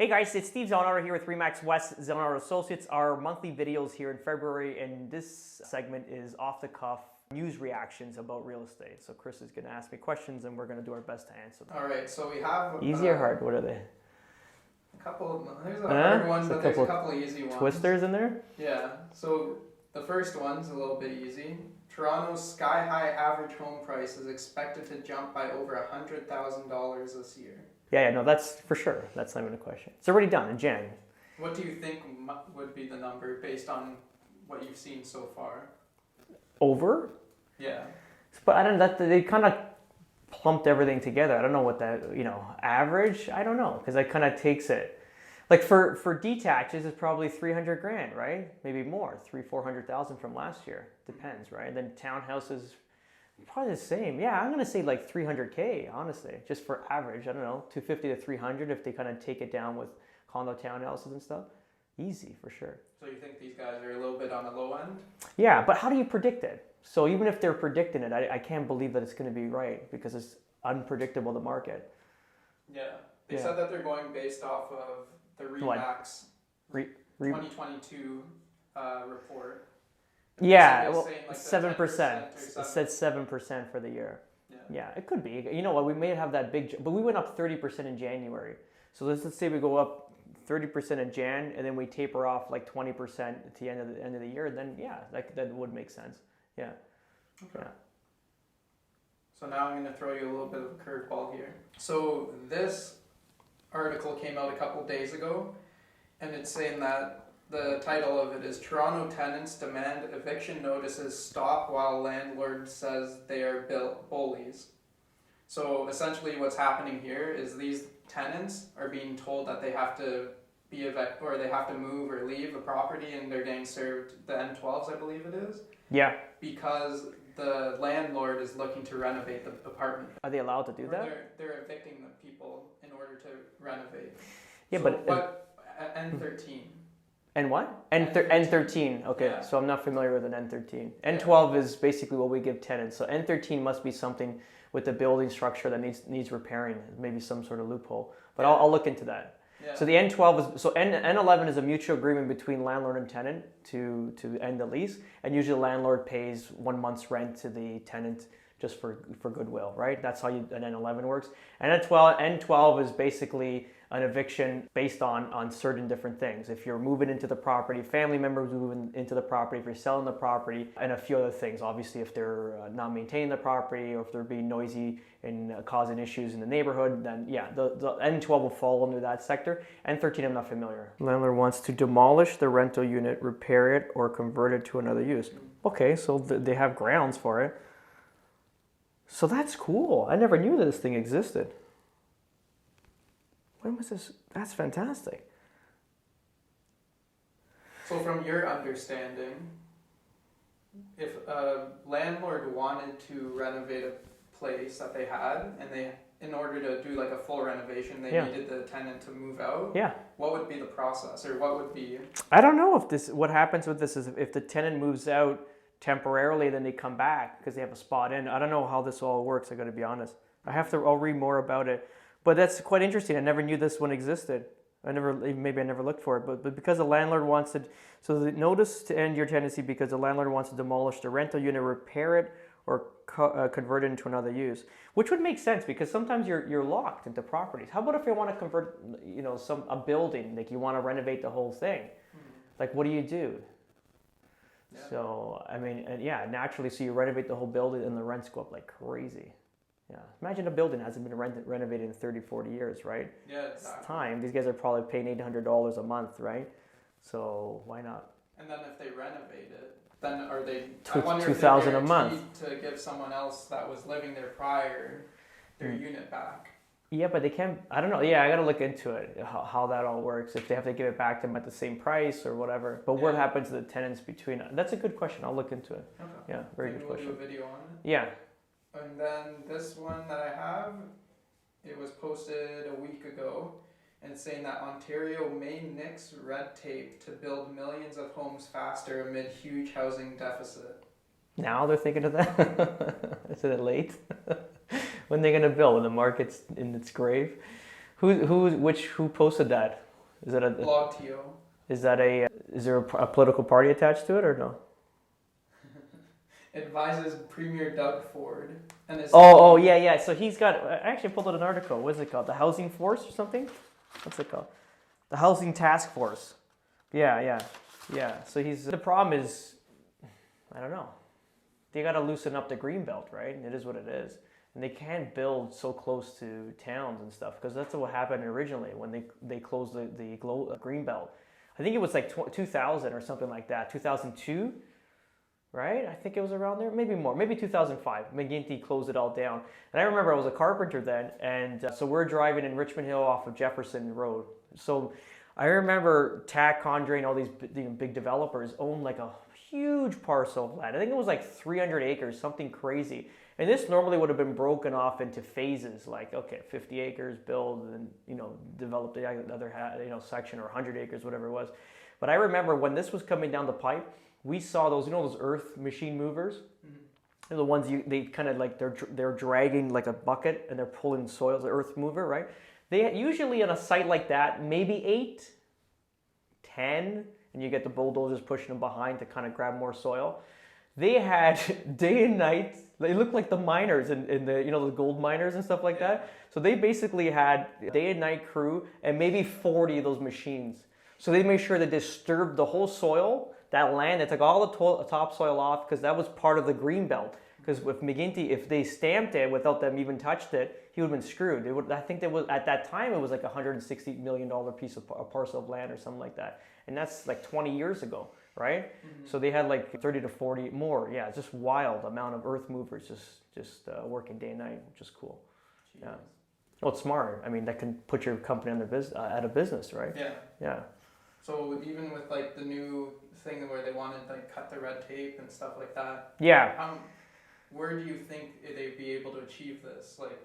Hey guys, it's Steve Zonauer here with Remax West Zonauer Associates. Our monthly videos here in February, and this segment is off the cuff news reactions about real estate. So Chris is going to ask me questions, and we're going to do our best to answer them. All right, so we have Easy or hard? What are they? a couple. There's a hard one, There's but there's a couple easy ones. Twisters in there? Yeah. So the first one's a little bit easy. Toronto's sky-high average home price is expected to jump by over $100,000 this year. Yeah, no, that's for sure. That's not even a question. It's already done in Jan. What do you think would be the number based on what you've seen so far? Over? Yeah. But I don't know, they kind of plumped everything together. I don't know what that, average, I don't know, because that kind of takes it. Like for detaches, it's probably 300 grand, right? Maybe more, 400,000 from last year. Depends, right? And then townhouses, probably the same. Yeah, I'm going to say like 300K, honestly, just for average. I don't know, 250 to 300 if they kind of take it down with condo townhouses and stuff. Easy, for sure. So you think these guys are a little bit on the low end? Yeah, but how do you predict it? So even if they're predicting it, I can't believe that it's going to be right because it's unpredictable, the market. Yeah. They said that they're going based off of the Remax 2022 report. Yeah, well, like 7%. It said 7% for the year. Yeah, it could be. You know what? We may have that big, but we went up 30% in January. So let's say we go up 30% in Jan, and then we taper off like 20% at the end of the year. Then yeah, that would make sense. Yeah. Okay. Yeah. So now I'm going to throw you a little bit of a curveball here. So this article came out a couple days ago, and it's saying that the title of it is Toronto Tenants Demand Eviction Notices Stop While Landlord Says They Are Bullies. So essentially what's happening here is these tenants are being told that they have to be evicted, or they have to move or leave a property, and they're getting served the N12s, I believe it is. Yeah. Because the landlord is looking to renovate the apartment. Are they allowed to do that? They're evicting the people in order to renovate. Yeah, so N13. N what? N13. Okay, yeah. So I'm not familiar with an N13. N12 is basically what we give tenants. So N13 must be something with the building structure that needs repairing, maybe some sort of loophole. But I'll look into that. Yeah. So the N12 is, so N11 is a mutual agreement between landlord and tenant to end the lease, and usually the landlord pays 1 month's rent to the tenant just for goodwill, right? That's how an N11 works. And N12 is basically an eviction based on certain different things. If you're moving into the property, family members moving into the property, if you're selling the property, and a few other things. Obviously, if they're not maintaining the property, or if they're being noisy and causing issues in the neighborhood, then yeah, the N12 will fall under that sector. N13, I'm not familiar. Landlord wants to demolish the rental unit, repair it, or convert it to another use. Okay, so they have grounds for it. So that's cool. I never knew that this thing existed. When was this? That's fantastic. So from your understanding, if a landlord wanted to renovate a place that they had, and in order to do like a full renovation, they needed the tenant to move out. Yeah. What would be the process, or what would be? I don't know what happens with this is if the tenant moves out temporarily, then they come back because they have a spot in. I don't know how this all works. I got to be honest. I'll read more about it. But that's quite interesting. I never knew this one existed. Maybe I never looked for it. But because the landlord wants to, so the notice to end your tenancy because the landlord wants to demolish the rental unit, repair it, or convert it into another use, which would make sense because sometimes you're locked into properties. How about if you want to convert, a building, like you want to renovate the whole thing? Like, what do you do? Yeah. So, I mean, naturally, so you renovate the whole building and the rents go up like crazy. Yeah, imagine a building hasn't been renovated in 30, 40 years, right? Yeah, exactly. It's time. These guys are probably paying $800 a month, right? So why not? And then if they renovate it, then are they $2,000 a month to give someone else that was living there prior their unit back? Yeah, but they can't. I don't know. Yeah, I got to look into it how that all works. If they have to give it back to them at the same price or whatever. But what happens to the tenants between? That's a good question. I'll look into it. Okay. Yeah, very good question. We'll do a video on it. Yeah. And then this one that I have, it was posted a week ago, and it's saying that Ontario may nix red tape to build millions of homes faster amid huge housing deficit. Now they're thinking of that? Is it late? When are they going to build? When the market's in its grave? Who posted that? Is that a Blog TO. is there a political party attached to it or no? Advises Premier Doug Ford and his Yeah. So he's got. I actually pulled out an article. What is it called? The Housing Force or something? What's it called? The Housing Task Force. Yeah. So the problem is, I don't know. They got to loosen up the greenbelt, right? It is what it is, and they can't build so close to towns and stuff because that's what happened originally when they closed the greenbelt. I think it was like 2000 or something like that. 2002. Right? I think it was around there, maybe more, maybe 2005. McGuinty closed it all down. And I remember I was a carpenter then, and so we're driving in Richmond Hill off of Jefferson Road. So I remember TAC, Condrey, and all these big developers owned like a huge parcel of land. I think it was like 300 acres, something crazy. And this normally would have been broken off into phases, like, okay, 50 acres, build, and develop the other section, or 100 acres, whatever it was. But I remember when this was coming down the pipe, we saw those, those earth machine movers. Mm-hmm. The ones they kind of like they're dragging like a bucket and they're pulling soil, the earth mover, right? They usually on a site like that, maybe 8, 10, and you get the bulldozers pushing them behind to kind of grab more soil. They had day and night. They looked like the miners in the the gold miners and stuff like that. So they basically had day and night crew and maybe 40 of those machines. So they made sure they disturbed the whole soil. That land, they took all the topsoil off because that was part of the green belt. Because with McGuinty, if they stamped it without them even touched it, he would have been screwed. I think there was at that time it was like $160 million piece of a parcel of land or something like that, and that's like 20 years ago, right? Mm-hmm. So they had like 30 to 40 more. Yeah, just wild amount of earth movers just working day and night, which is cool. Jeez. Yeah. Well, it's smart. I mean, that can put your company out of business, right? Yeah. Yeah. So even with like the new thing where they wanted to like cut the red tape and stuff like that. Yeah. Where do you think they'd be able to achieve this? Like,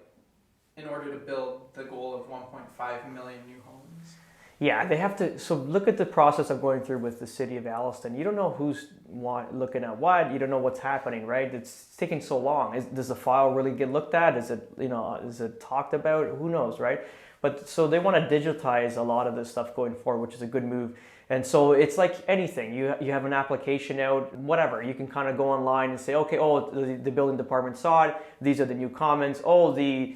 in order to build the goal of 1.5 million new homes? Yeah, they have to. So look at the process I'm going through with the city of Alliston. You don't know who's looking at what. You don't know what's happening, right? It's taking so long. Does the file really get looked at? Is it talked about? Who knows, right? But so they want to digitize a lot of this stuff going forward, which is a good move. And so it's like anything. You have an application out, whatever. You can kind of go online and say, okay, the building department saw it. These are the new comments. The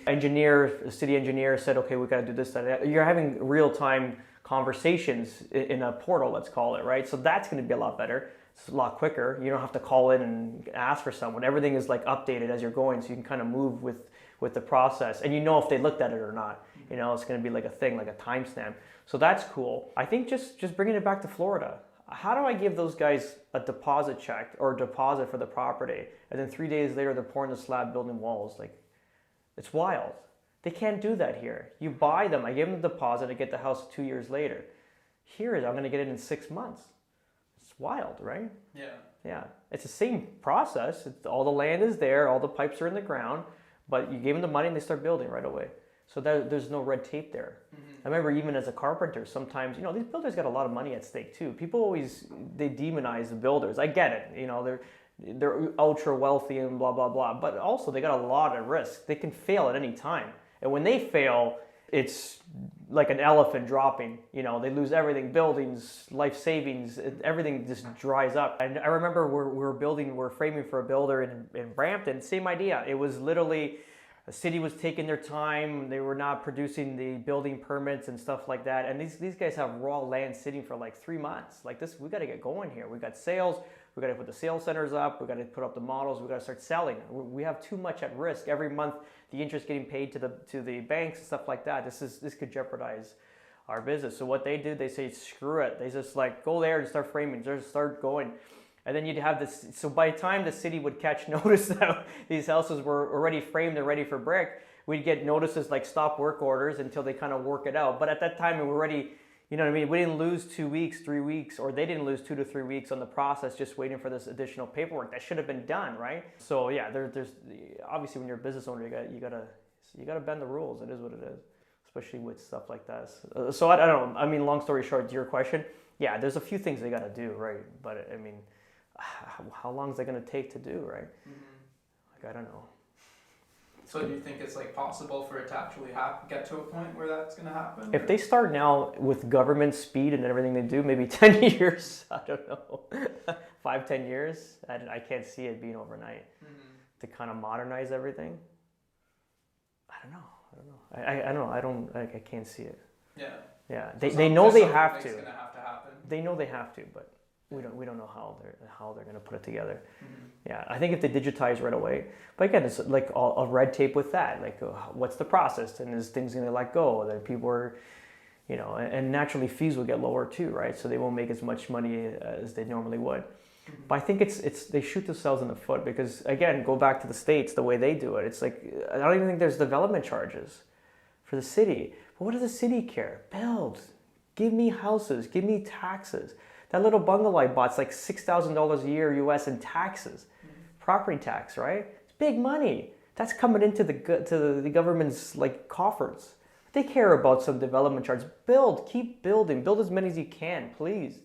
city engineer said, okay, we got to do this, that. You're having real-time conversations in a portal, let's call it, right? So that's going to be a lot better. It's a lot quicker. You don't have to call in and ask for someone. Everything is like updated as you're going, so you can kind of move with the process. And if they looked at it or not. It's going to be like a thing, like a timestamp. So that's cool. I think just bringing it back to Florida. How do I give those guys a deposit check or deposit for the property, and then 3 days later they're pouring the slab, building walls? Like, it's wild. They can't do that here. You buy them. I give them the deposit. I get the house 2 years later. Here, I'm going to get it in 6 months. It's wild, right? Yeah. It's the same process. All the land is there. All the pipes are in the ground. But you give them the money and they start building right away. So there's no red tape there. Mm-hmm. I remember even as a carpenter, sometimes, these builders got a lot of money at stake too. People they demonize the builders. I get it. They're ultra wealthy and blah, blah, blah. But also they got a lot of risk. They can fail at any time. And when they fail, it's like an elephant dropping. They lose everything, buildings, life savings, everything just dries up. And I remember we're framing for a builder in Brampton, same idea. It was literally, the city was taking their time. They were not producing the building permits and stuff like that. And these guys have raw land sitting for like 3 months. Like this, we got to get going here. We got sales. We got to put the sales centers up. We got to put up the models. We got to start selling. We have too much at risk every month. The interest getting paid to the banks and stuff like that. This could jeopardize our business. So what they do, they say screw it. They just like go there and start framing. Just start going. And then you'd have this, so by the time the city would catch notice that these houses were already framed and ready for brick, we'd get notices like stop work orders until they kind of work it out. But at that time, we were already, we didn't lose 2 weeks, 3 weeks, or they didn't lose 2 to 3 weeks on the process just waiting for this additional paperwork. That should have been done, right? So yeah, there's obviously when you're a business owner, you gotta bend the rules. It is what it is, especially with stuff like that. So I don't know. I mean, long story short, to your question, yeah, there's a few things they gotta do, right? But I mean, how long is that going to take to do, right? Mm-hmm. Like, I don't know. So do you think it's like possible for it to actually get to a point where that's going to happen? If they start now with government speed and everything they do, maybe 10 years, I don't know, 5-10 years, I can't see it being overnight to kind of modernize everything. I don't know. I can't see it. Yeah. Yeah, So they know they have to. It's gonna have to happen. They know they have to, but we don't know how they're going to put it together. Yeah, I think if they digitize right away, but again, it's like a red tape with that. Like, what's the process? And is things going to let go? Then people are, and naturally fees will get lower too, right? So they won't make as much money as they normally would. But I think it's they shoot themselves in the foot because again, go back to the States, the way they do it. It's like I don't even think there's development charges for the city. But what does the city care? Build, give me houses, give me taxes. That little bungalow I bought's like $6,000 a year US in taxes, property tax, right? It's big money. That's coming into the government's like coffers. They care about some development charges. Build, keep building, build as many as you can, please.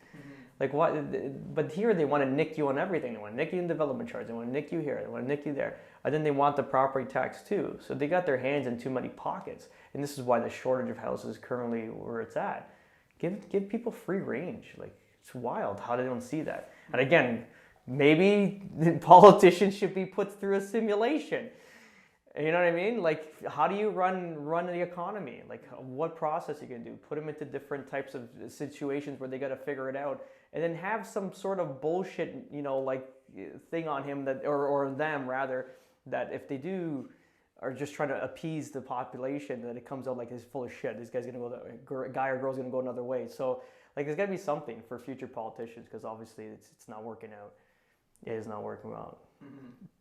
Like what? But here they want to nick you on everything. They want to nick you in development charge. They want to nick you here. They want to nick you there. And then they want the property tax too. So they got their hands in too many pockets. And this is why the shortage of houses is currently where it's at. Give people free range. Like it's wild how they don't see that. And again, maybe the politicians should be put through a simulation. You know what I mean? Like, how do you run the economy? Like, what process you can do? Put them into different types of situations where they got to figure it out, and then have some sort of bullshit, like thing on him that, or them rather, that if they do are just trying to appease the population, that it comes out like he's full of shit. This guy's gonna go, guy or girl's gonna go another way. So, like, there's got to be something for future politicians because obviously it's not working out. It is not working out.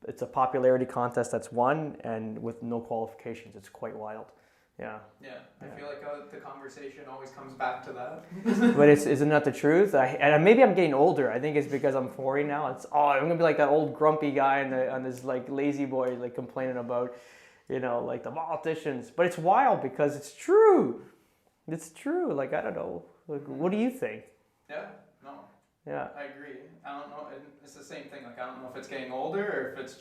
It's a popularity contest that's won, and with no qualifications. It's quite wild. Yeah. Yeah, I feel like the conversation always comes back to that. But isn't that the truth? And maybe I'm getting older. I think it's because I'm 40 now. I'm gonna be like that old grumpy guy on this like lazy boy like complaining about, like the politicians. But it's wild because it's true. It's true. Like I don't know. Like, what do you think? Yeah. No. Yeah. I agree. I don't know. It's the same thing. Like, I don't know if it's getting older or if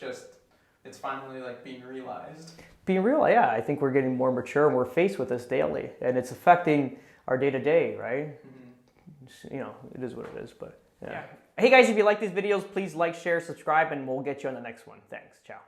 it's finally like being realized. Being real, yeah. I think we're getting more mature and we're faced with this daily, and it's affecting our day to day, right? It is what it is. But yeah. Hey guys, if you like these videos, please like, share, subscribe, and we'll get you on the next one. Thanks. Ciao.